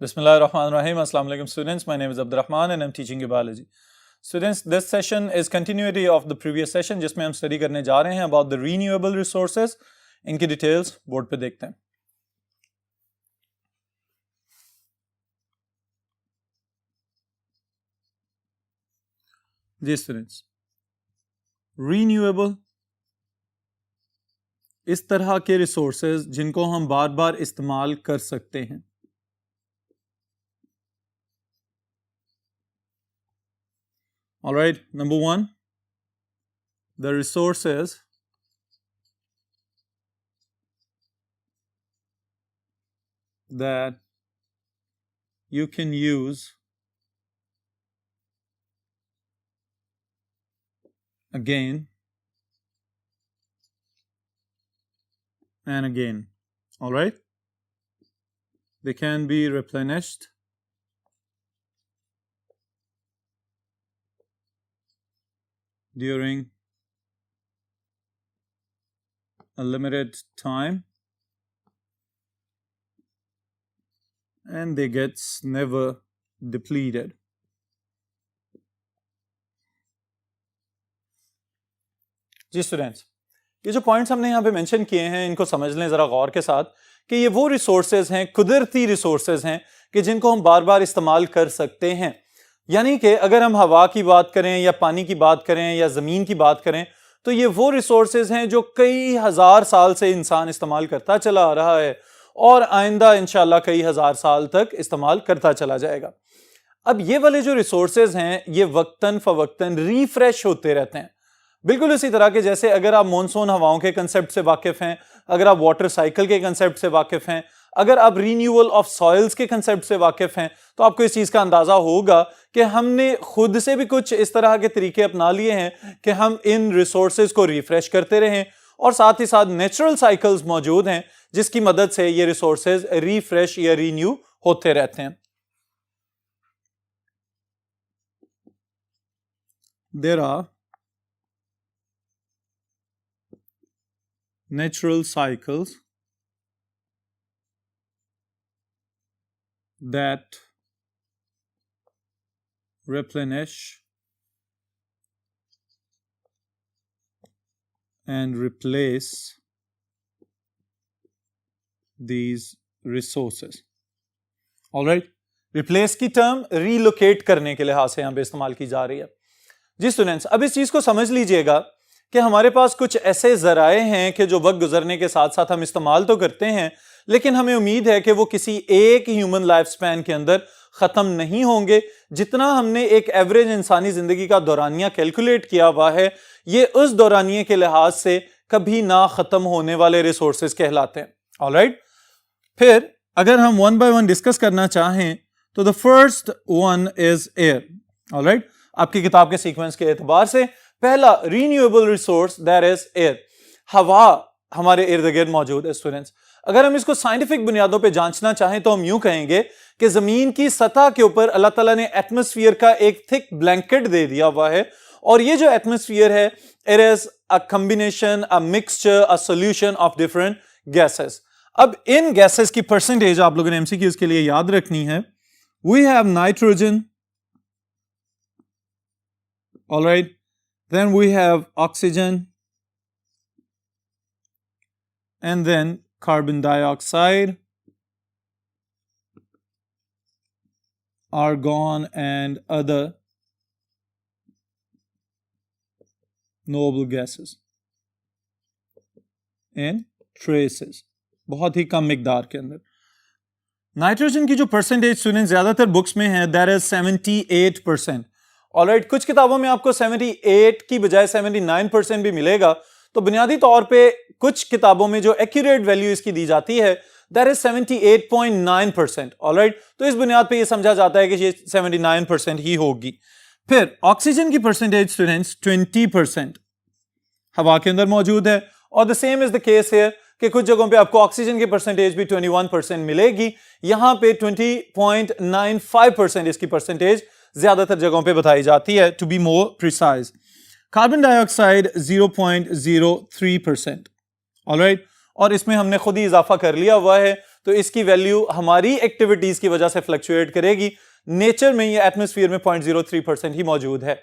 Bismillahirrahmanirrahim. Assalamu alaikum students. My name is Abdurrahman and I'm teaching you biology. Students, this session is continuity of the previous session जिसमें हम study करने जा रहे हैं about the renewable resources. इनकी details board पे देखते हैं. जी students, renewable इस तरह के resources जिनको हम बार बार इस्तेमाल कर सकते हैं. All right, number one, the resources that you can use again and again. All right, they can be replenished during a limited time and they gets never depleted. जी स्टूडेंट्स, ये जो पॉइंट्स हमने यहाँ पे मेंशन किए हैं इनको समझ लें ज़रा गौर के साथ कि ये वो रिसोर्सेज हैं, कुदरती रिसोर्सेज हैं कि जिनको हम बार बार इस्तेमाल कर सकते हैं. यानी कि अगर हम हवा की बात करें या पानी की बात करें या ज़मीन की बात करें तो ये वो रिसोर्सेज हैं जो कई हज़ार साल से इंसान इस्तेमाल करता चला आ रहा है और आइंदा इंशाल्लाह कई हज़ार साल तक इस्तेमाल करता चला जाएगा. अब ये वाले जो रिसोर्सेज हैं ये वक्तन फवक्तन रिफ्रेश होते रहते हैं. बिल्कुल इसी तरह के जैसे अगर आप मॉनसून हवाओं के कंसेप्ट से वाकिफ हैं, अगर आप वाटर साइकिल के कंसेप्ट से वाकिफ हैं, अगर आप रीन्यूअल ऑफ सॉइल्स के कंसेप्ट से वाकिफ हैं तो आपको इस चीज़ का अंदाज़ा होगा कि हमने खुद से भी कुछ इस तरह के तरीके अपना लिए हैं कि हम इन रिसोर्सेज को रिफ्रेश करते रहें और साथ ही साथ नेचुरल साइकिल्स मौजूद हैं जिसकी मदद से ये रिसोर्सेज रिफ्रेश या रीन्यू होते रहते हैं. There are natural cycles that replenish and replace these resources. All right, replace की टर्म relocate करने के लिहाज से यहाँ पे इस्तेमाल की जा रही है. जी स्टूडेंट्स, अब इस चीज को समझ लीजिएगा कि हमारे पास कुछ ऐसे जराए हैं कि जो वक्त गुजरने के साथ साथ हम इस्तेमाल तो करते हैं लेकिन हमें उम्मीद है कि वो किसी एक ह्यूमन लाइफ स्पैन के अंदर ख़त्म नहीं होंगे. जितना हमने एक एवरेज इंसानी ज़िंदगी का दौरानिया कैलकुलेट किया हुआ है ये उस दौरानिए के लिहाज से कभी ना ख़त्म होने वाले रिसोर्सेज कहलाते हैं. ऑलराइट, फिर अगर हम वन बाय वन डिस्कस करना चाहें तो the first one is air. Alright, आपकी किताब के सीक्वेंस के एतबार से पहला renewable resource that is air. हवा हमारे इर्द गिर्द मौजूद है. स्टूडेंट्स, अगर हम इसको साइंटिफिक बुनियादों पे जांचना चाहें तो हम यूं कहेंगे कि जमीन की सतह के ऊपर अल्लाह ताला ने एटमॉस्फेयर का एक थिक ब्लैंकेट दे दिया हुआ है और ये जो एटमॉस्फेयर है it is a combination, a mixture, a solution of different gases. अब इन गैसेस की परसेंटेज आप लोगों ने एमसीक्यूज के लिए याद रखनी है. We have nitrogen, alright, then we have oxygen and then carbon dioxide, argon and other noble gases in traces. बहुत ही कम मिकदार के अंदर. नाइट्रोजन की जो परसेंटेज स्टूडेंट ज्यादातर बुक्स में है दैट इज 78%. ऑलराइट, कुछ किताबों में आपको 78 की बजाय 79% भी मिलेगा. तो बुनियादी तौर पे कुछ किताबों में जो एक्यूरेट वैल्यू इसकी दी जाती है दैट इज 78.9%. ऑलराइट, तो इस बुनियाद पे ये समझा जाता है कि ये 79% ही होगी. फिर ऑक्सीजन की परसेंटेज स्टूडेंट्स 20% हवा के अंदर मौजूद है और the same is the case here कि कुछ जगहों पे आपको ऑक्सीजन की परसेंटेज भी 21% मिलेगी. यहां पे 20.95% इसकी परसेंटेज ज्यादातर जगहों पे बताई जाती है to be more precise. Carbon dioxide 0.03%. Alright, और इसमें हमने खुद ही इजाफा कर लिया हुआ है तो इसकी वैल्यू हमारी एक्टिविटीज की वजह से फ्लक्चुएट करेगी। नेचर में ये एटमॉस्फेयर में 0.03% ही मौजूद है।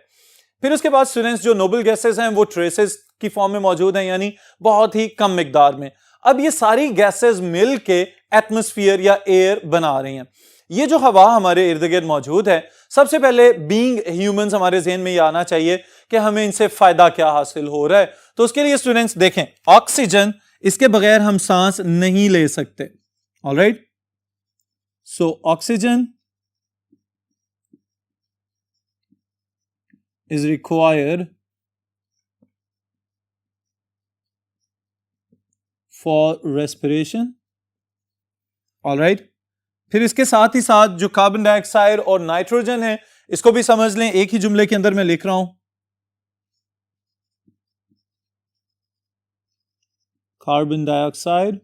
फिर उसके बाद स्टूडेंट्स जो नोबल गैसेस हैं वो ट्रेसेस की फॉर्म में मौजूद हैं, यानी बहुत ही कम मिकदार में। अब ये सारी गैसेस मिल के एटमॉस्फेयर या एयर बना रही हैं। ये जो हवा हमारे इर्द गिर्द मौजूद है, सबसे पहले बीइंग ह्यूमंस हमारे जहन में ये आना चाहिए कि हमें इनसे फायदा क्या हासिल हो रहा है। तो उसके लिए स्टूडेंट्स देखें, ऑक्सीजन, इसके बगैर हम सांस नहीं ले सकते। Alright, so oxygen is required for respiration. All right. फिर इसके साथ ही साथ जो कार्बन डाइऑक्साइड और नाइट्रोजन है, इसको भी समझ लें, एक ही जुमले के अंदर मैं लिख रहा हूं, carbon dioxide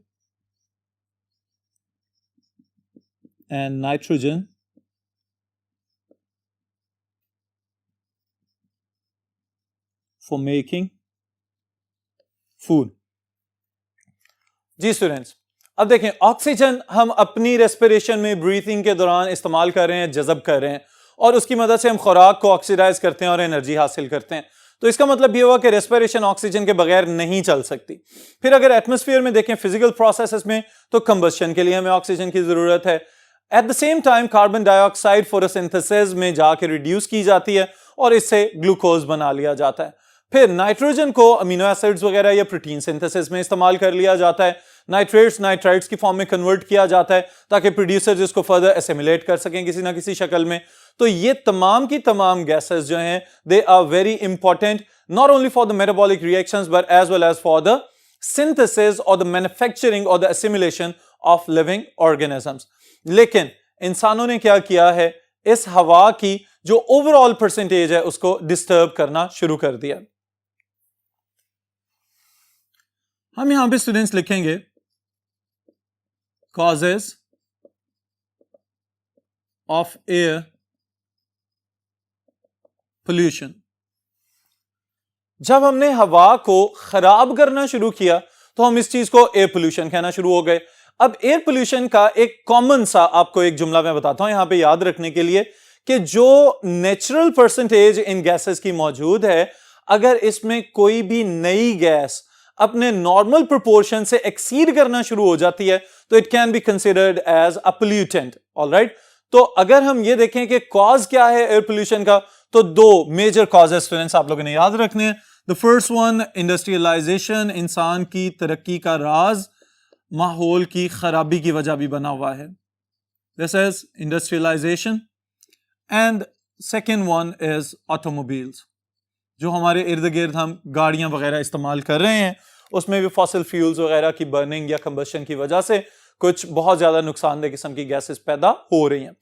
and nitrogen for making food. जी स्टूडेंट्स, अब देखें, ऑक्सीजन हम अपनी रेस्पिरेशन में ब्रीथिंग के दौरान इस्तेमाल कर रहे हैं, जज़ब कर रहे हैं, और उसकी मदद से हम खुराक को ऑक्सीडाइज करते हैं और एनर्जी हासिल करते हैं। तो इसका मतलब ये हुआ कि रेस्पिरेशन ऑक्सीजन के बगैर नहीं चल सकती। फिर अगर एटमॉस्फेयर में देखें फिजिकल प्रोसेसेस में, तो कंबस्शन के लिए हमें ऑक्सीजन की जरूरत है। At the same time carbon dioxide photosynthesis में जाके रिड्यूस की जाती है और इससे ग्लूकोज बना लिया जाता है। फिर नाइट्रोजन को अमीनो एसिड्स वगैरह या प्रोटीन सिंथेसिस में इस्तेमाल कर लिया जाता है। नाइट्रेट्स नाइट्राइट्स की फॉर्म में कन्वर्ट किया जाता है ताकि प्रोड्यूसर्स इसको फर्दर एसिमिलेट कर सकें किसी ना किसी शक्ल में। तो ये तमाम की तमाम गैसेस जो हैं, they are very important not only for the metabolic reactions but as well as for the synthesis और द मैन्युफैक्चरिंग और the assimilation of living organisms. लेकिन इंसानों ने क्या किया है, इस हवा की जो ओवरऑल परसेंटेज है उसको डिस्टर्ब करना शुरू कर दिया। हम यहां पे स्टूडेंट्स लिखेंगे कॉजेस ऑफ एयर पोल्यूशन। जब हमने हवा को खराब करना शुरू किया तो हम इस चीज को एयर पोल्यूशन कहना शुरू हो गए। अब एयर पोल्यूशन का एक कॉमन सा आपको एक जुमला मैं बताता हूं यहां पे याद रखने के लिए, कि जो नेचुरल परसेंटेज इन गैसेस की मौजूद है, अगर इसमें कोई भी नई गैस अपने नॉर्मल प्रोपोर्शन से एक्सीड करना शुरू हो जाती है तो it can be considered as a pollutant. Alright, तो अगर हम ये देखें कि कॉज क्या है एयर पोल्यूशन का, तो दो मेजर कॉजेस स्टूडेंट्स आप लोगों ने याद रखने हैं। द फर्स्ट वन, इंडस्ट्रियलाइजेशन, इंसान की तरक्की का राज माहौल की खराबी की वजह भी बना हुआ है, this is industrialisation. And second one is automobiles, जो हमारे इर्द गिर्द हम गाड़ियां वगैरह इस्तेमाल कर रहे हैं, उसमें भी फॉसिल फ्यूल्स वगैरह की बर्निंग या कंबशन की वजह से कुछ बहुत ज्यादा नुकसानदेह किस्म की गैसेस पैदा हो रही हैं।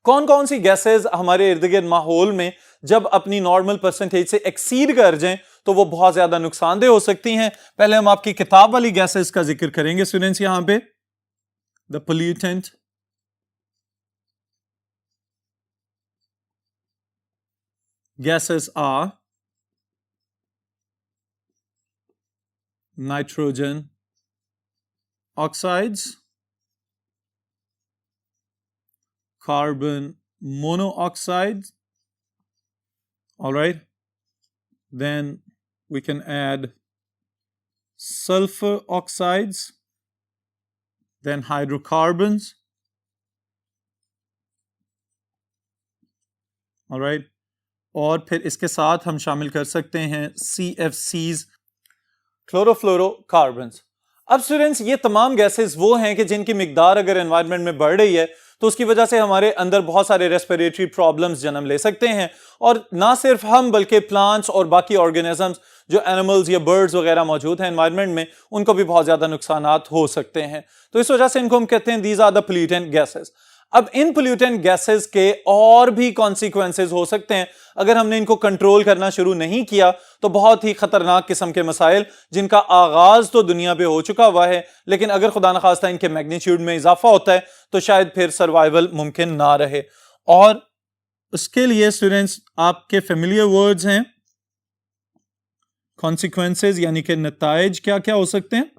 कौन कौन सी गैसेस हमारे इर्द गिर्द माहौल में जब अपनी नॉर्मल परसेंटेज से एक्सीड कर जाएं तो वो बहुत ज्यादा नुकसानदेह हो सकती हैं। पहले हम आपकी किताब वाली गैसेस का जिक्र करेंगे स्टूडेंट्स। यहां पे the pollutant gases are nitrogen oxides, carbon monoxide, all right, then we can add sulfur oxides, then hydrocarbons, all right, और फिर इसके साथ हम शामिल कर सकते हैं CFCs, क्लोरोफ्लोरोकार्बन्स। अब स्टूडेंट्स, ये तमाम गैसेस वो हैं कि जिनकी मिकदार अगर एनवायरनमेंट में बढ़ रही है तो उसकी वजह से हमारे अंदर बहुत सारे रेस्पिरेटरी प्रॉब्लम्स जन्म ले सकते हैं, और ना सिर्फ हम बल्कि प्लांट्स और बाकी ऑर्गेनिजम्स जो एनिमल्स या बर्ड्स वगैरह मौजूद हैं एनवायरनमेंट में, उनको भी बहुत ज्यादा नुकसानात हो सकते हैं। तो इस वजह से इनको हम कहते हैं these are the pollutant gases. अब इन पोल्यूटेंट गैसेस के और भी कॉन्सिक्वेंसेज हो सकते हैं अगर हमने इनको कंट्रोल करना शुरू नहीं किया, तो बहुत ही खतरनाक किस्म के मसाइल जिनका आगाज तो दुनिया पे हो चुका हुआ है, लेकिन अगर खुदा न खास्ता इनके मैग्नीट्यूड में इजाफा होता है तो शायद फिर सर्वाइवल मुमकिन ना रहे। और उसके लिए स्टूडेंट्स आपके फेमिलियर वर्ड्स हैं कॉन्सिक्वेंसेज, यानी कि नताइज क्या क्या हो सकते हैं।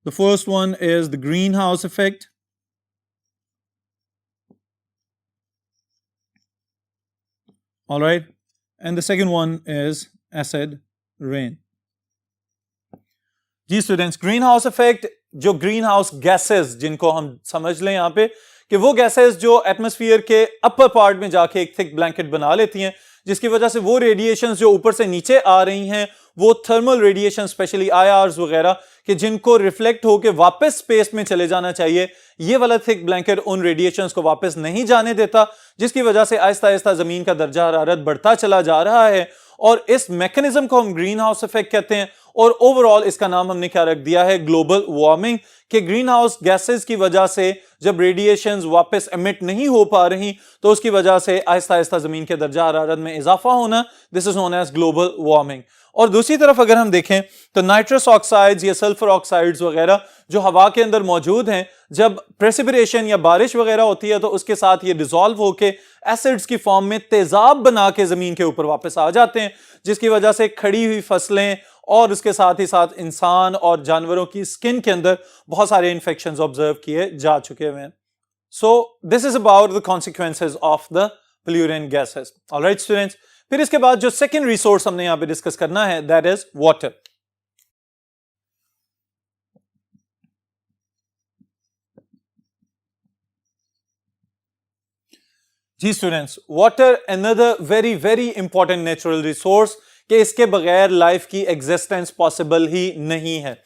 The first one is the greenhouse effect. All right. And the second one is acid rain. जी स्टूडेंट्स, ग्रीन हाउस इफेक्ट, जो ग्रीन हाउस गैसेस जिनको हम समझ लें यहाँ पे कि वो गैसेस जो एटमॉस्फेयर के अपर पार्ट में जाके एक थिक ब्लैंकेट बना लेती हैं, जिसकी वजह से वो रेडिएशंस जो ऊपर से नीचे आ रही हैं, वो थर्मल रेडिएशन स्पेशली आईआरस वगैरह कि जिनको रिफ्लेक्ट होकर वापस स्पेस में चले जाना चाहिए, ये वाला थिक ब्लैंकेट उन रेडिएशंस को वापस नहीं जाने देता, जिसकी वजह से आहिस्ता आहिस्ता जमीन का दर्जा हरारत बढ़ता चला जा रहा है। और इस मैकेनिज्म को हम ग्रीन हाउस इफेक्ट कहते हैं। और ओवरऑल इसका नाम हमने क्या रख दिया है, ग्लोबल वार्मिंग, कि ग्रीन हाउस गैसेस की वजह से जब रेडिएशंस वापस एमिट नहीं हो पा रही तो उसकी वजह से आहिस्ता आहिस्ता जमीन के दर्जा हरारत में इजाफा होना, this is known as global warming. और दूसरी तरफ अगर हम देखें तो नाइट्रस ऑक्साइड्स या सल्फर ऑक्साइड्स वगैरह जो हवा के अंदर मौजूद हैं, जब प्रेसिपिटेशन या बारिश वगैरह होती है तो उसके साथ ये डिसॉल्व होके एसिड्स की फॉर्म में तेजाब बना के जमीन के ऊपर वापस आ जाते हैं, जिसकी वजह से खड़ी हुई फसलें और उसके साथ ही साथ इंसान और जानवरों की स्किन के अंदर बहुत सारे इंफेक्शंस ऑब्जर्व किए जा चुके हुए हैं। So this is about the consequences of the pollutant gases. Alright students, फिर इसके बाद जो सेकेंड रिसोर्स हमने यहां पे डिस्कस करना है, दैट इज वाटर। जी students, water another very very important natural resource कि इसके बगैर लाइफ की एग्जिस्टेंस पॉसिबल ही नहीं है।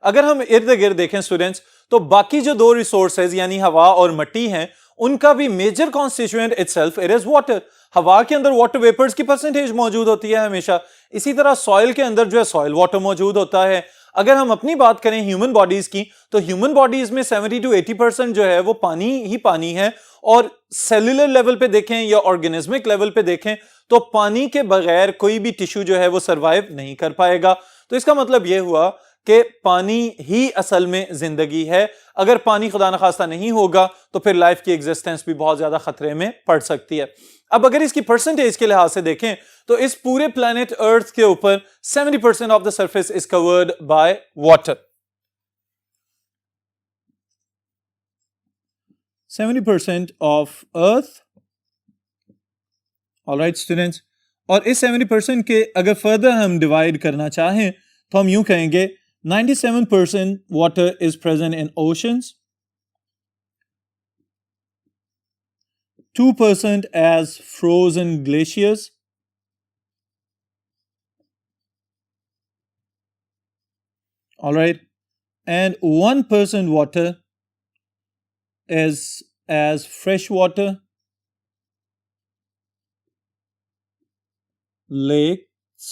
अगर हम इर्द गिर्द देखें स्टूडेंट्स, तो बाकी जो दो रिसोर्सेज यानी हवा और मिट्टी हैं, उनका भी major constituent itself it is water. हवा के अंदर वाटर वेपर्स की परसेंटेज मौजूद होती है हमेशा, इसी तरह सॉइल के अंदर जो है सॉइल वाटर मौजूद होता है। अगर हम अपनी बात करें ह्यूमन बॉडीज की, तो ह्यूमन बॉडीज में 70 to 80% जो है वो पानी ही पानी है। और सेलुलर लेवल पे देखें या ऑर्गेनिज्मिक लेवल पे देखें तो पानी के बगैर कोई भी टिश्यू जो है वो सरवाइव नहीं कर पाएगा। तो इसका मतलब यह हुआ कि पानी ही असल में जिंदगी है। अगर पानी खुदा न खास्ता नहीं होगा तो फिर लाइफ की एग्जिस्टेंस भी बहुत ज्यादा खतरे में पड़ सकती है। अब अगर इसकी परसेंटेज के लिहाज से देखें तो इस पूरे प्लेनेट अर्थ के ऊपर 70% of the surface is covered by water. 70% of earth. Alright students, और इस 70% के अगर फर्दर हम डिवाइड करना चाहें तो हम यूं कहेंगे 97% water is present in oceans, 2% as frozen glaciers, all right, and 1% water is as fresh water, lakes,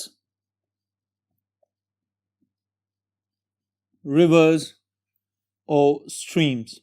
rivers or streams.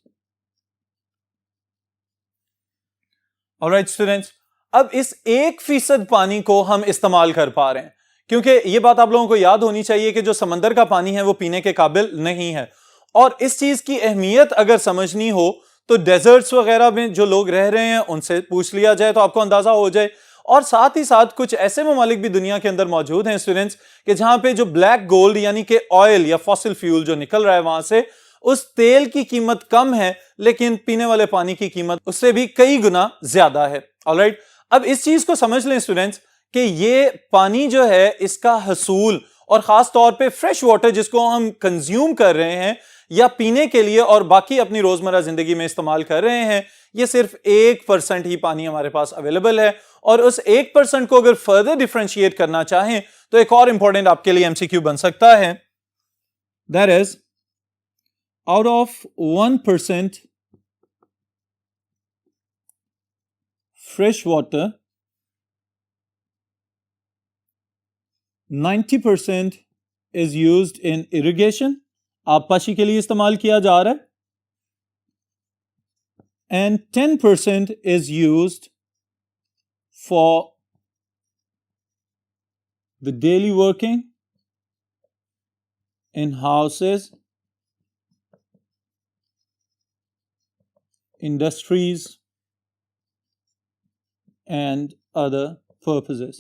Alright students, अब इस 1% पानी को हम इस्तेमाल कर पा रहे हैं, क्योंकि ये बात आप लोगों को याद होनी चाहिए कि जो समंदर का पानी है वो पीने के काबिल नहीं है। और इस चीज की अहमियत अगर समझनी हो तो डेजर्ट्स वगैरह में जो लोग रह रहे हैं उनसे पूछ लिया जाए तो आपको अंदाजा हो जाए। और साथ ही साथ कुछ ऐसे ममालिक भी दुनिया के अंदर मौजूद हैं स्टूडेंट्स कि जहां पे जो ब्लैक गोल्ड यानी कि ऑयल या फॉसिल फ्यूल जो निकल रहा है वहां से, उस तेल की कीमत कम है लेकिन पीने वाले पानी की कीमत उससे भी कई गुना ज्यादा है। ऑलराइट, अब इस चीज को समझ लें स्टूडेंट्स कि ये पानी जो है इसका हसूल और खास तौर पे फ्रेश वाटर जिसको हम कंज्यूम कर रहे हैं या पीने के लिए और बाकी अपनी रोजमर्रा जिंदगी में इस्तेमाल कर रहे हैं, ये सिर्फ 1% ही पानी हमारे पास अवेलेबल है। और उस 1% को अगर फर्दर डिफरेंशिएट करना चाहें तो एक और इंपॉर्टेंट आपके लिए एमसीक्यू बन सकता है, that is out of 1% fresh water, 90% is used in irrigation, आबपाशी के लिए इस्तेमाल किया जा रहा है, and 10% is used for the daily working in houses, industries and other purposes.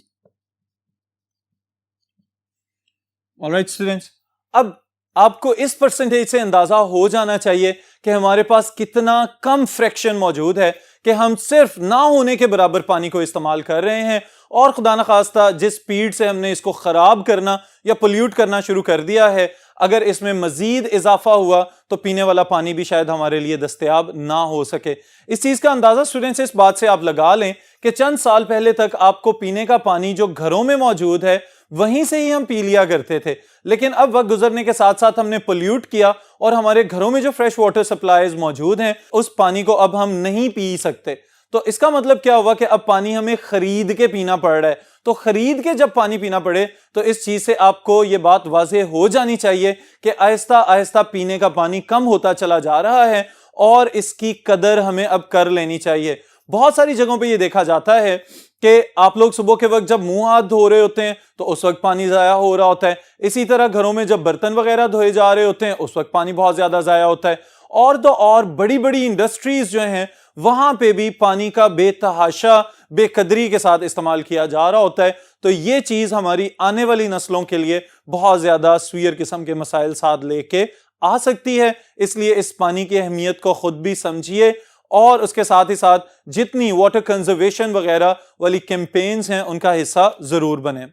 All right students, अब आपको इस परसेंटेज से अंदाजा हो जाना चाहिए कि हमारे पास कितना कम फ्रैक्शन मौजूद है कि हम सिर्फ ना होने के बराबर पानी को इस्तेमाल कर रहे हैं, और खुदा न खास्ता जिस स्पीड से हमने इसको खराब करना या पोल्यूट करना शुरू कर दिया है, अगर इसमें मजीद इजाफा हुआ तो पीने वाला पानी भी शायद हमारे लिए दस्तयाब ना हो सके। इस चीज का अंदाजा स्टूडेंट्स इस बात से आप लगा लें कि चंद साल पहले तक आपको पीने का पानी जो घरों में मौजूद है वहीं से ही हम पी लिया करते थे, लेकिन अब वक्त गुजरने के साथ साथ हमने पोल्यूट किया और हमारे घरों में जो फ्रेश वाटर सप्लाईज मौजूद हैं उस पानी को अब हम नहीं पी सकते। तो इसका मतलब क्या हुआ कि अब पानी हमें खरीद के पीना पड़ रहा है। तो खरीद के जब पानी पीना पड़े तो इस चीज से आपको यह बात वाज़ेह हो जानी चाहिए कि आहिस्ता आहिस्ता पीने का पानी कम होता चला जा रहा है और इसकी कदर हमें अब कर लेनी चाहिए। बहुत सारी जगहों पे ये देखा जाता है कि आप लोग सुबह के वक्त जब मुंह हाथ धो रहे होते हैं तो उस वक्त पानी जाया हो रहा होता है। इसी तरह घरों में जब बर्तन वगैरह धोए जा रहे होते हैं उस वक्त पानी बहुत ज्यादा जाया होता है। और तो और बड़ी बड़ी इंडस्ट्रीज जो हैं वहां पे भी पानी का बेतहाशा बेकदरी के साथ इस्तेमाल किया जा रहा होता है। तो ये चीज हमारी आने वाली नस्लों के लिए बहुत ज्यादा सीवियर किस्म के मसाइल साथ लेके आ सकती है। इसलिए इस पानी की अहमियत को खुद भी समझिए और उसके साथ ही साथ जितनी वाटर कंजर्वेशन वगैरह वाली कैंपेन्स हैं उनका हिस्सा जरूर बने।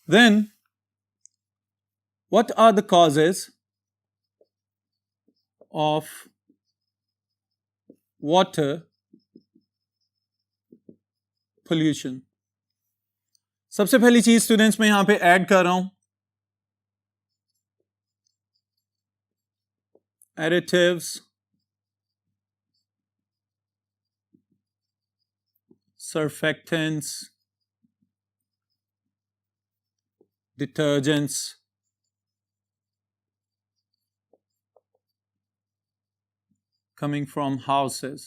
Then what are the causes of water pollution? सबसे पहली चीज स्टूडेंट्स मैं यहां पे ऐड कर रहा हूं additives, surfactants, detergents, coming from houses,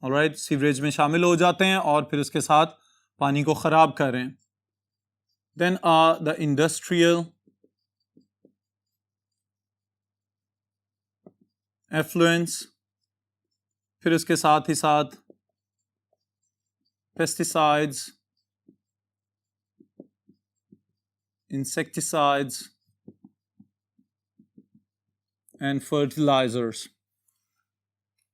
alright, sewerage में शामिल हो जाते हैं और फिर उसके साथ पानी को खराब कर रहे हैं। Then are the industrial effluents, फिर उसके साथ ही साथ pesticides, insecticides and fertilisers.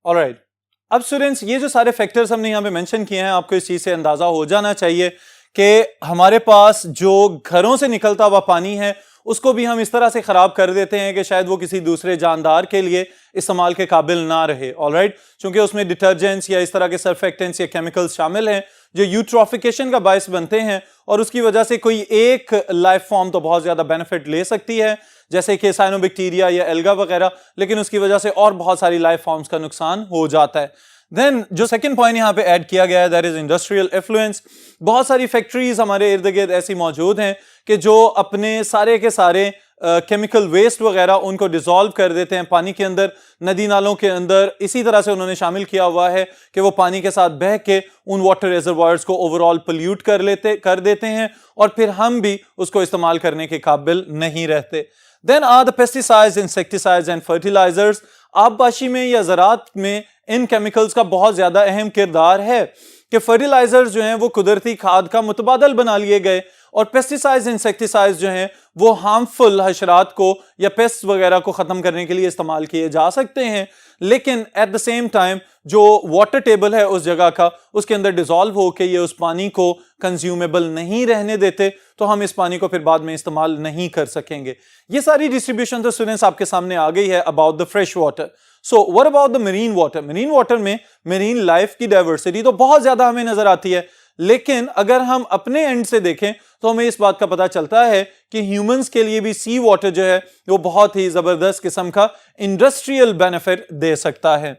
Alright, अब स्टूडेंट्स ये जो सारे फैक्टर्स हमने यहां पे मेंशन किए हैं आपको इस चीज से अंदाजा हो जाना चाहिए कि हमारे पास जो घरों से निकलता हुआ पानी है उसको भी हम इस तरह से खराब कर देते हैं कि शायद वो किसी दूसरे जानदार के लिए इस्तेमाल के काबिल ना रहे। ऑलराइट, क्योंकि उसमें डिटर्जेंट्स या इस तरह के सर्फेक्टेंट्स या केमिकल्स शामिल हैं जो यूट्रोफिकेशन का बायस बनते हैं और उसकी वजह से कोई एक लाइफ फॉर्म तो बहुत ज्यादा बेनिफिट ले सकती है जैसे कि साइनोबैक्टीरिया या एल्गा वगैरह, लेकिन उसकी वजह से और बहुत सारी लाइफ फॉर्म्स का नुकसान हो जाता है। देन जो सेकंड पॉइंट यहां पे ऐड किया गया है दैट इज इंडस्ट्रियल एफ्लुएंस। बहुत सारी फैक्ट्रीज हमारे इर्द गिर्द ऐसी मौजूद हैं कि जो अपने सारे के सारे केमिकल वेस्ट वगैरह उनको डिसॉल्व कर देते हैं पानी के अंदर, नदी नालों के अंदर। इसी तरह से उन्होंने शामिल किया हुआ है कि वो पानी के साथ बह के उन वाटर रिजर्वायर्स को ओवरऑल पोल्यूट कर देते हैं और फिर हम भी उसको इस्तेमाल करने के काबिल नहीं रहते। Then are the pesticides, insecticides and fertilisers. आबपाशी में या ज़राअत में इन केमिकल्स का बहुत ज्यादा अहम किरदार है कि फर्टिलाइजर्स जो हैं वो कुदरती खाद का मुतबादल बना लिए गए और पेस्टिसाइड्स इंसेक्टिसाइड्स जो हैं वो हार्मफुल हशरात को या पेस्ट वगैरह को ख़त्म करने के लिए इस्तेमाल किए जा सकते हैं, लेकिन एट द सेम टाइम जो वाटर टेबल है उस जगह का उसके अंदर डिसॉल्व होकर ये उस पानी को कंज्यूमेबल नहीं रहने देते, तो हम इस पानी को फिर बाद में इस्तेमाल नहीं कर सकेंगे। ये सारी डिस्ट्रीब्यूशन तो स्टूडेंट्स आपके सामने आ गई है about the fresh water. So what about the marine water? Marine water में मरीन लाइफ की डाइवर्सिटी तो बहुत ज्यादा हमें नजर आती है, लेकिन अगर हम अपने एंड से देखें तो हमें इस बात का पता चलता है कि ह्यूमंस के लिए भी सी वाटर जो है वो बहुत ही जबरदस्त किस्म का इंडस्ट्रियल बेनिफिट दे सकता है।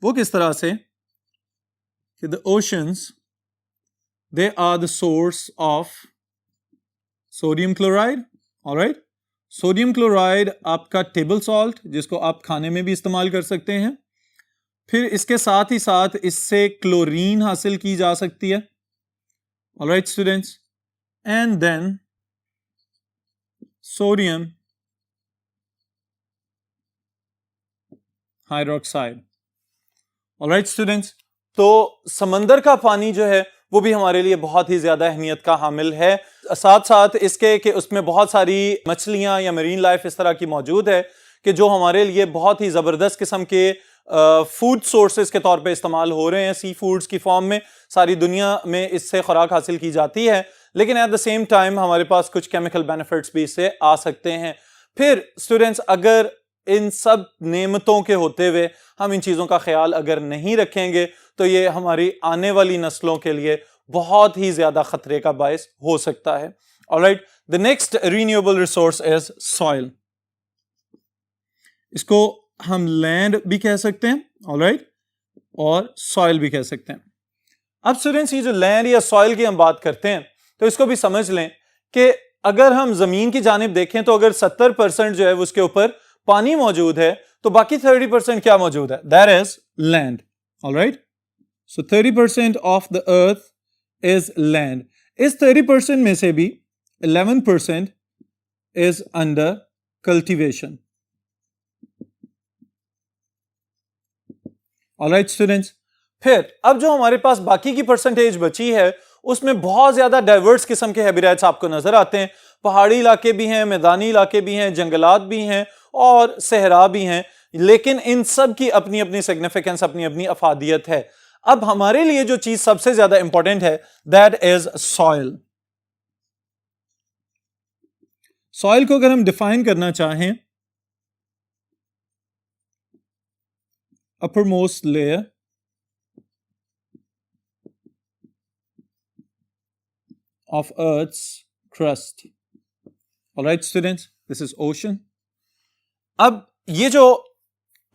वो किस तरह से कि the oceans they are the source of sodium chloride. Alright, sodium chloride आपका टेबल सॉल्ट जिसको आप खाने में भी इस्तेमाल कर सकते हैं, फिर इसके साथ ही साथ इससे क्लोरीन हासिल की जा सकती है। Alright students, and then sodium hydroxide. Alright students, तो समंदर का पानी जो है वो भी हमारे लिए बहुत ही ज्यादा अहमियत का हामिल है। साथ साथ इसके कि उसमें बहुत सारी मछलियां या मरीन लाइफ इस तरह की मौजूद है कि जो हमारे लिए बहुत ही जबरदस्त किस्म के फूड सोर्सेज के तौर पे इस्तेमाल हो रहे हैं, सी फूड्स की फॉर्म में सारी दुनिया में इससे खुराक हासिल की जाती है, लेकिन एट द सेम टाइम हमारे पास कुछ केमिकल बेनिफिट्स भी इससे आ सकते हैं। फिर स्टूडेंट्स, अगर इन सब नेमतों के होते हुए हम इन चीज़ों का ख्याल अगर नहीं रखेंगे तो ये हमारी आने वाली नस्लों के लिए बहुत ही ज़्यादा ख़तरे का बायस हो सकता है। Alright, the next renewable resource is soil. इसको हम लैंड भी कह सकते हैं, ऑलराइट, और सॉइल भी कह सकते हैं। अब स्टूडेंट्स, ये जो लैंड या सॉइल की हम बात करते हैं तो इसको भी समझ लें कि अगर हम जमीन की जानिब देखें तो अगर 70% जो है उसके ऊपर पानी मौजूद है तो बाकी 30% क्या मौजूद है? That is land. Alright, so 30% of the earth is land. इस 30% में से भी 11% is under cultivation. Alright students, फिर अब जो हमारे पास बाकी की परसेंटेज बची है उसमें बहुत ज्यादा डाइवर्स किस्म के हैबिटेट्स आपको नजर आते हैं। पहाड़ी इलाके भी हैं, मैदानी इलाके भी हैं, जंगलात भी हैं और सहरा भी हैं, लेकिन इन सब की अपनी अपनी सिग्निफिकेंस, अपनी अपनी अफादियत है। अब हमारे लिए जो चीज सबसे ज्यादा इंपॉर्टेंट है दैट इज सॉइल। सॉइल को अगर हम डिफाइन करना चाहें, uppermost layer of Earth's crust. All right, students, this is ocean. अब ये जो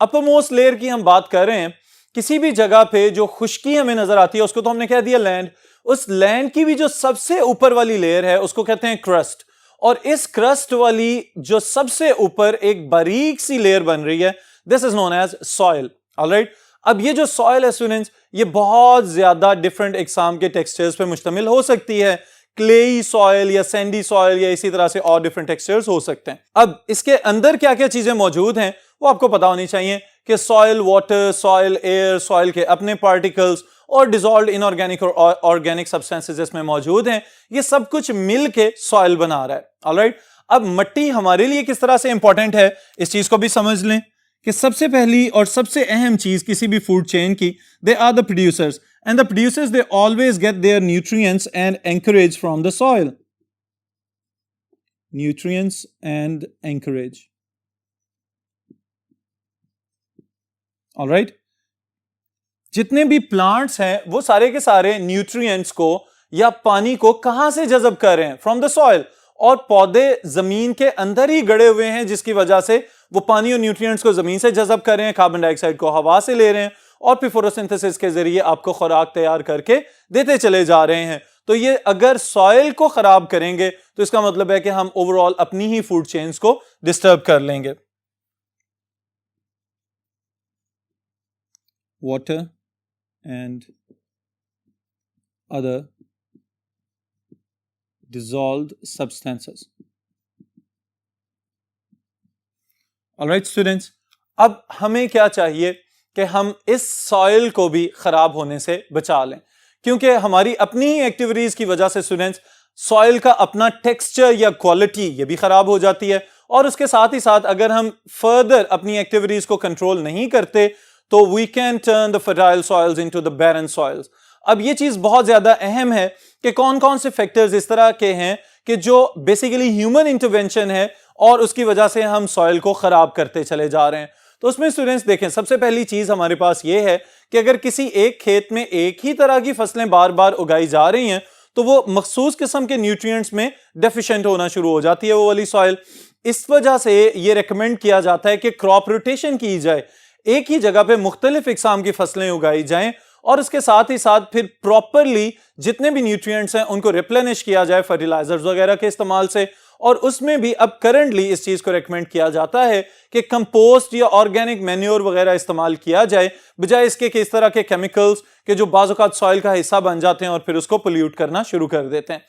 uppermost layer की हम बात कर रहे हैं, किसी भी जगह पे जो खुश्की हमें नजर आती है उसको तो हमने कह दिया लैंड। उस लैंड की भी जो सबसे ऊपर वाली लेयर है उसको कहते हैं क्रस्ट, और इस क्रस्ट वाली जो सबसे ऊपर एक बारीक सी लेयर बन रही है, this is known as soil. Alright, अब ये जो सॉइल है स्टूडेंट्स, ये बहुत ज्यादा डिफरेंट इकसाम के टेक्सचर्स पे मुश्तमिल हो सकती है। क्लेई सॉइल या सैंडी सॉइल या इसी तरह से और डिफरेंट टेक्सचर्स हो सकते हैं। अब इसके अंदर क्या क्या चीजें मौजूद हैं वो आपको पता होनी चाहिए कि soil water, soil air, soil के अपने पार्टिकल्स और डिसॉल्व्ड इनऑर्गेनिक और ऑर्गेनिक सब्सटेंसेस इसमें मौजूद हैं। ये सब कुछ मिल के सॉइल बना रहा है। ऑलराइट, अब मिट्टी हमारे लिए किस तरह से इंपॉर्टेंट है इस चीज को भी समझ लें कि सबसे पहली और सबसे अहम चीज किसी भी फूड चेन की, they are the producers, and the producers they always get their nutrients and anchorage from the soil. Nutrients and anchorage. Alright, जितने भी प्लांट्स हैं वो सारे के सारे न्यूट्रिएंट्स को या पानी को कहां से जज़ब कर रहे हैं? From the soil. और पौधे जमीन के अंदर ही गड़े हुए हैं जिसकी वजह से वो पानी और न्यूट्रिएंट्स को जमीन से जज़ब कर रहे हैं, कार्बन डाइऑक्साइड को हवा से ले रहे हैं और फिर फोटोसिंथेसिस के जरिए आपको खुराक तैयार करके देते चले जा रहे हैं। तो ये अगर सॉइल को खराब करेंगे तो इसका मतलब है कि हम ओवरऑल अपनी ही फूड चेन्स को डिस्टर्ब कर लेंगे। Water and other dissolved substances. Alright students, अब हमें क्या चाहिए कि हम इस सॉइल को भी खराब होने से बचा लें, क्योंकि हमारी अपनी ही एक्टिविटीज की वजह से स्टूडेंट्स सॉइल का अपना टेक्सचर या क्वालिटी ये भी खराब हो जाती है, और उसके साथ ही साथ अगर हम फर्दर अपनी एक्टिविटीज को कंट्रोल नहीं करते तो we can turn the fertile soils into the barren soils. अब ये चीज बहुत ज्यादा अहम है कि कौन कौन से फैक्टर्स इस तरह के हैं कि जो बेसिकली ह्यूमन इंटरवेंशन है और उसकी वजह से हम सॉइल को खराब करते चले जा रहे हैं। तो उसमें स्टूडेंट्स देखें, सबसे पहली चीज हमारे पास ये है कि अगर किसी एक खेत में एक ही तरह की फसलें बार बार उगाई जा रही हैं तो वो मखसूस किस्म के न्यूट्रिएंट्स में डेफिशिएंट होना शुरू हो जाती है वो वाली सॉइल। इस वजह से ये रिकमेंड किया जाता है कि क्रॉप रोटेशन की जाए, एक ही जगह पे मुख्तलिफ इकसाम की फसलें उगाई जाएं और उसके साथ ही साथ फिर प्रॉपरली जितने भी न्यूट्रिएंट्स हैं उनको रिप्लेनिश किया जाए फर्टिलाइजर्स वगैरह के इस्तेमाल से। और उसमें भी अब करंटली इस चीज को रेकमेंड किया जाता है कि कंपोस्ट या ऑर्गेनिक मैन्योर वगैरह इस्तेमाल किया जाए, बजाय इसके कि इस तरह के केमिकल्स के जो बाज़ औक़ात सॉइल का हिस्सा बन जाते हैं और फिर उसको पोल्यूट करना शुरू कर देते हैं।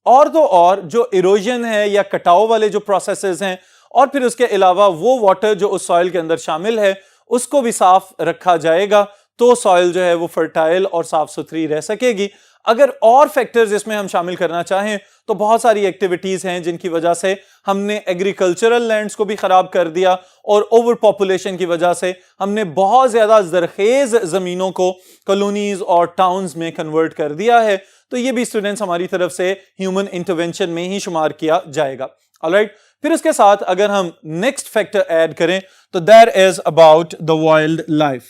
और तो और जो इरोजन है या कटाव वाले जो प्रोसेसेस हैं, और फिर उसके अलावा वो वाटर जो उस सॉइल के अंदर शामिल है उसको भी साफ रखा जाएगा तो सॉइल जो है वो फर्टाइल और साफ सुथरी रह सकेगी। अगर और फैक्टर्स इसमें हम शामिल करना चाहें तो बहुत सारी एक्टिविटीज हैं जिनकी वजह से हमने एग्रीकल्चरल लैंड्स को भी खराब कर दिया और ओवर पॉपुलेशन की वजह से हमने बहुत ज्यादा जरखेज जमीनों को कॉलोनीज और टाउन्स में कन्वर्ट कर दिया है। तो ये भी स्टूडेंट्स हमारी तरफ से ह्यूमन इंटरवेंशन में ही शुमार किया जाएगा। ऑलराइट, फिर उसके साथ अगर हम नेक्स्ट फैक्टर ऐड करें तो that is about the wild life.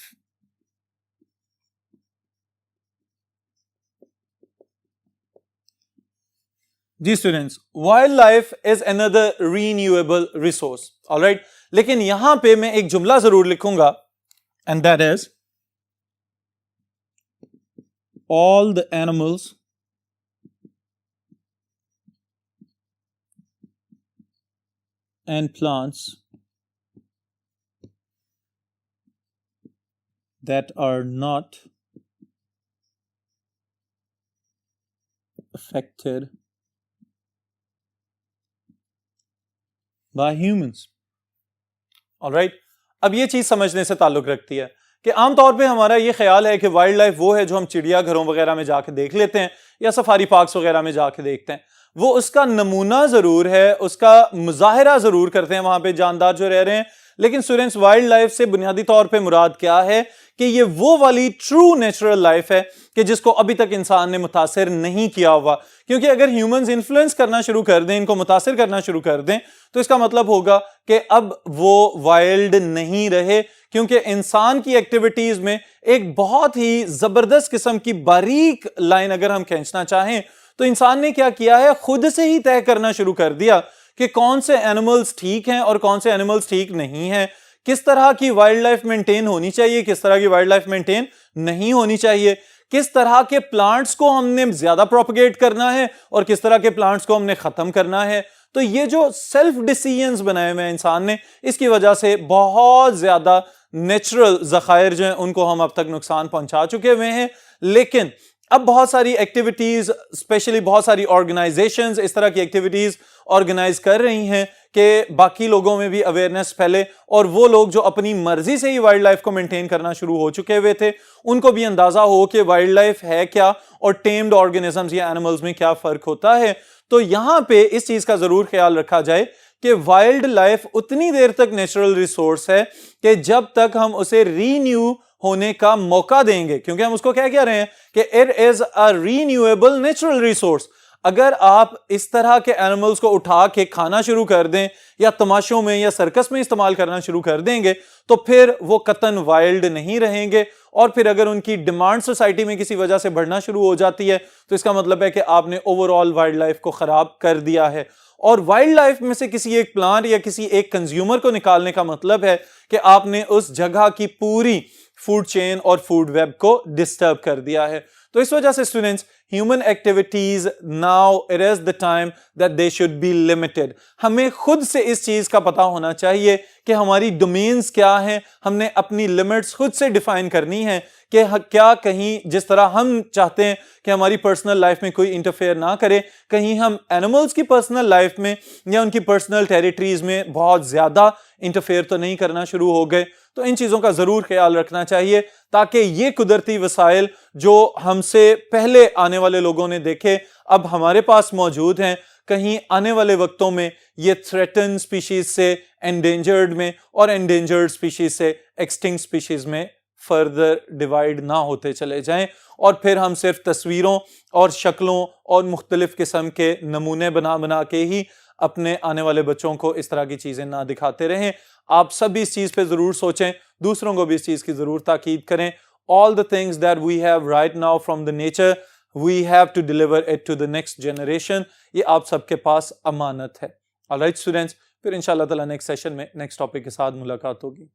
जी students, wild life is another renewable resource. Alright, लेकिन यहां पे मैं एक जुमला जरूर लिखूंगा and that is all the animals and plants that are not affected by humans। Alright, अब ये चीज समझने से ताल्लुक रखती है कि आमतौर पे हमारा ये ख्याल है कि वाइल्ड लाइफ वो है जो हम चिड़ियाघरों वगैरह में जाके देख लेते हैं या सफारी पार्क्स वगैरह में जाके देखते हैं। वो उसका नमूना जरूर है, उसका मुजाहिरा जरूर करते हैं वहां पे जानदार जो रह रहे हैं, लेकिन स्टूडेंट्स वाइल्ड लाइफ से बुनियादी तौर पे मुराद क्या है कि ये वो वाली ट्रू नेचुरल लाइफ है कि जिसको अभी तक इंसान ने मुतासिर नहीं किया हुआ। क्योंकि अगर ह्यूमंस इन्फ्लुएंस करना शुरू कर दें, इनको मुतासिर करना शुरू कर दें, तो इसका मतलब होगा कि अब वो वाइल्ड नहीं रहे, क्योंकि इंसान की एक्टिविटीज में एक बहुत ही जबरदस्त किस्म की बारीक लाइन अगर हम खींचना चाहें तो इंसान ने क्या किया है, खुद से ही तय करना शुरू कर दिया कि कौन से एनिमल्स ठीक हैं और कौन से एनिमल्स ठीक नहीं हैं, किस तरह की वाइल्ड लाइफ मेंटेन होनी चाहिए, किस तरह की वाइल्ड लाइफ मेंटेन नहीं होनी चाहिए, किस तरह के प्लांट्स को हमने ज्यादा प्रोपगेट करना है और किस तरह के प्लांट्स को हमने खत्म करना है। तो ये जो सेल्फ डिसीजंस बनाए हुए इंसान ने, इसकी वजह से बहुत ज्यादा नेचुरल ज़खायर जो हैं उनको हम अब तक नुकसान पहुंचा चुके हुए हैं। लेकिन अब बहुत सारी एक्टिविटीज, स्पेशली बहुत सारी ऑर्गेनाइजेशंस इस तरह की एक्टिविटीज ऑर्गेनाइज कर रही हैं कि बाकी लोगों में भी अवेयरनेस फैले और वो लोग जो अपनी मर्जी से ही वाइल्ड लाइफ को मेंटेन करना शुरू हो चुके हुए थे उनको भी अंदाजा हो कि वाइल्ड लाइफ है क्या और टेम्ड ऑर्गेनिजम्स या एनिमल्स में क्या फर्क होता है। तो यहां पे इस चीज का जरूर ख्याल रखा जाए कि वाइल्ड लाइफ उतनी देर तक नेचुरल रिसोर्स है कि जब तक हम उसे रीन्यू होने का मौका देंगे, क्योंकि हम उसको क्या कह रहे हैं कि it is a renewable natural resource. अगर आप इस तरह के एनिमल्स को उठा के खाना शुरू कर दें या तमाशों में या सर्कस में इस्तेमाल करना शुरू कर देंगे तो फिर वो कतन वाइल्ड नहीं रहेंगे। और फिर अगर उनकी डिमांड सोसाइटी में किसी वजह से बढ़ना शुरू हो जाती है तो इसका मतलब है कि आपने ओवरऑल वाइल्ड लाइफ को खराब कर दिया है। और वाइल्ड लाइफ में से किसी एक प्लांट या किसी एक कंज्यूमर को निकालने का मतलब है कि आपने उस जगह की पूरी फूड चेन और फूड वेब को डिस्टर्ब कर दिया है। तो इस वजह से students, human activities now it is the time that they should be limited. हमें खुद से इस चीज का पता होना चाहिए कि हमारी डोमेन्स क्या हैं, हमने अपनी लिमिट्स खुद से डिफाइन करनी है कि क्या कहीं जिस तरह हम चाहते हैं कि हमारी पर्सनल लाइफ में कोई इंटरफेयर ना करे, कहीं हम एनिमल्स की पर्सनल लाइफ में या उनकी पर्सनल टेरिटरीज में बहुत ज्यादा इंटरफेयर तो नहीं करना शुरू हो गए। तो इन चीजों का जरूर ख्याल रखना चाहिए ताकि ये कुदरती वसाइल जो हमसे पहले आने वाले लोगों ने देखे अब हमारे पास मौजूद हैं, कहीं आने वाले वक्तों में ये थ्रेटन स्पीशीज से एंडेंजर्ड में और एंडेंजर्ड स्पीशीज से एक्सटिंक्ट स्पीशीज में फर्दर डिवाइड ना होते चले जाएं और फिर हम सिर्फ तस्वीरों और शक्लों और मुख्तलिफ किस्म के नमूने बना बना के ही अपने आने वाले बच्चों को इस तरह की चीजें ना दिखाते रहें। आप सब इस चीज पे जरूर सोचें, दूसरों को भी इस चीज की जरूर ताकीद करें। All the things that we have right now from the nature we have to deliver it to the next generation. ये आप सबके पास अमानत है। ऑलराइट स्टूडेंट्स, फिर इंशाल्लाह ताला नेक्स्ट सेशन में नेक्स्ट टॉपिक के साथ मुलाकात होगी।